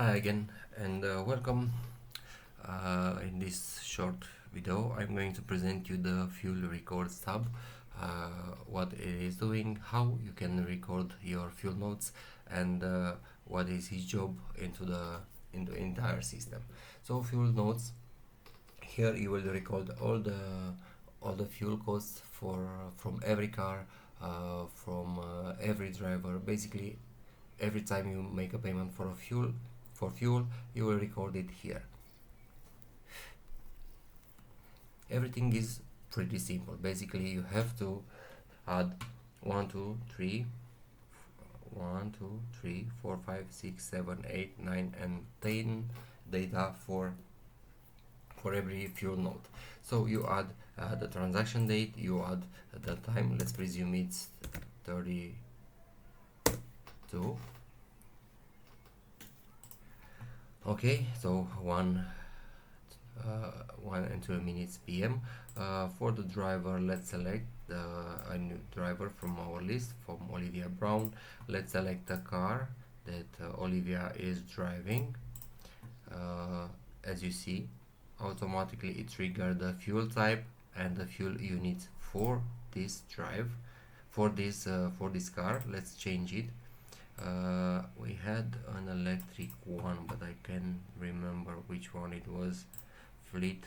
Hi again and welcome. In this short video I'm going to present you the fuel records tab, what it is doing, how you can record your fuel notes, and what is his job in the entire system. So fuel notes, here you will record all the fuel costs from every car, from every driver. Basically every time you make a payment for fuel, you will record it here. Everything is pretty simple. Basically you have to add 1 2 3 1 2 3 4 5 6 7 8 9 and 10 data for every fuel node. So you add the transaction date, you add the time, let's presume it's 32. Okay, so 1 and 2 minutes PM. For the driver, let's select a new driver from our list, from Olivia Brown. Let's select the car that Olivia is driving. As you see, automatically it triggered the fuel type and the fuel unit for this for this car. Let's change it. We had an electric one, but I can remember which one it was. Fleet,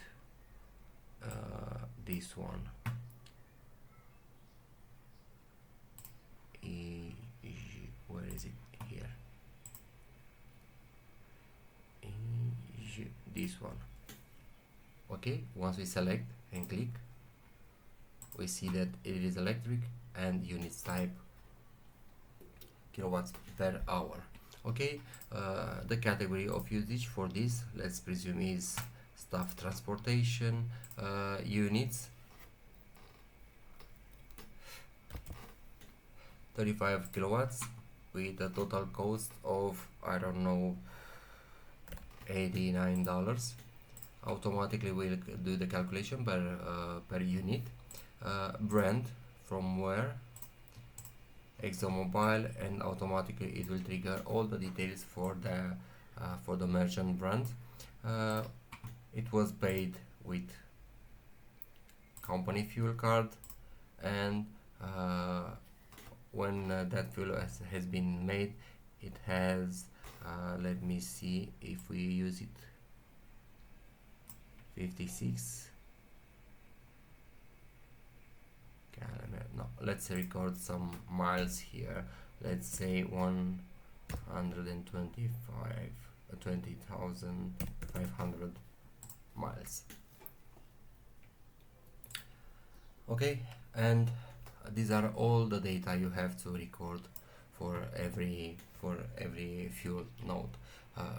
this one. Where is it? Here. This one. Okay, once we select and click, we see that it is electric and unit type kilowatts per hour. Okay, the category of usage for this, let's presume, is staff transportation. Units 35 kilowatts with a total cost of, I don't know, $89. Automatically will do the calculation per unit. Brand, from where, ExxonMobil, and automatically it will trigger all the details for the merchant brand. It was paid with company fuel card, and when that fuel has been made, it has, let me see if we use it, 56. No, let's record some miles here. Let's say 20,500 miles. Okay, and these are all the data you have to record for every fuel node.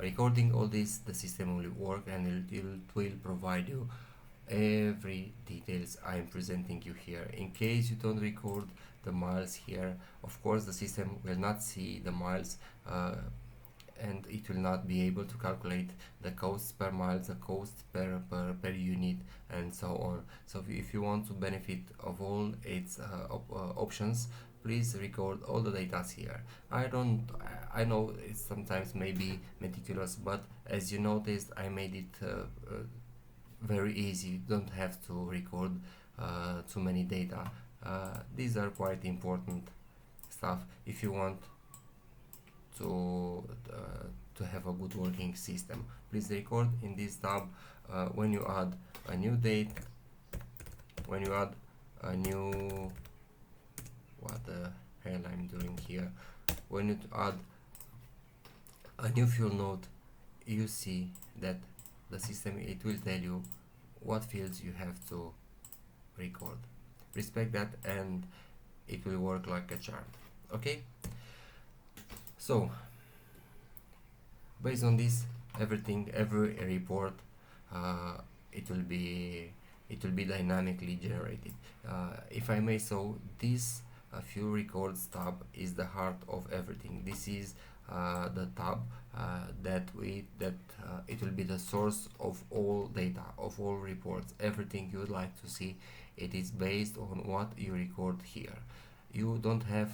Recording all this, the system will work and it will provide you every details I'm presenting you here. In case you don't record the miles here, of course the system will not see the miles, and it will not be able to calculate the costs per mile, the cost per unit, and so on. So if you want to benefit of all its options, please record all the data here. I know it's sometimes maybe meticulous, but as you noticed, I made it very easy. You don't have to record too many data. These are quite important stuff if you want to have a good working system. Please record in this tab. When you add a new date, when you add a new, what the hell I'm doing here, when you add a new fuel node, you see that the system, it will tell you what fields you have to record. Respect that and it will work like a charm. Okay, so based on this, every report, it will be dynamically generated. If I may, so this fuel records tab is the heart of everything. This is the tab that it will be the source of all data, of all reports. Everything you would like to see, it is based on what you record here. You don't have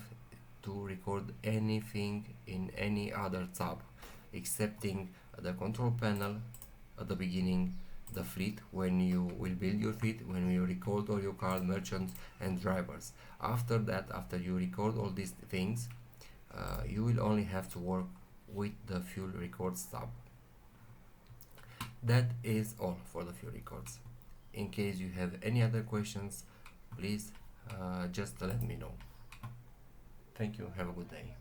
to record anything in any other tab. excepting the control panel at the beginning, the fleet when you will build your fleet, when you record all your car, merchants and drivers. After that, after you record all these things, you will only have to work with the fuel records tab. That is all for the fuel records. In case you have any other questions, please just let me know. Thank you. Have a good day.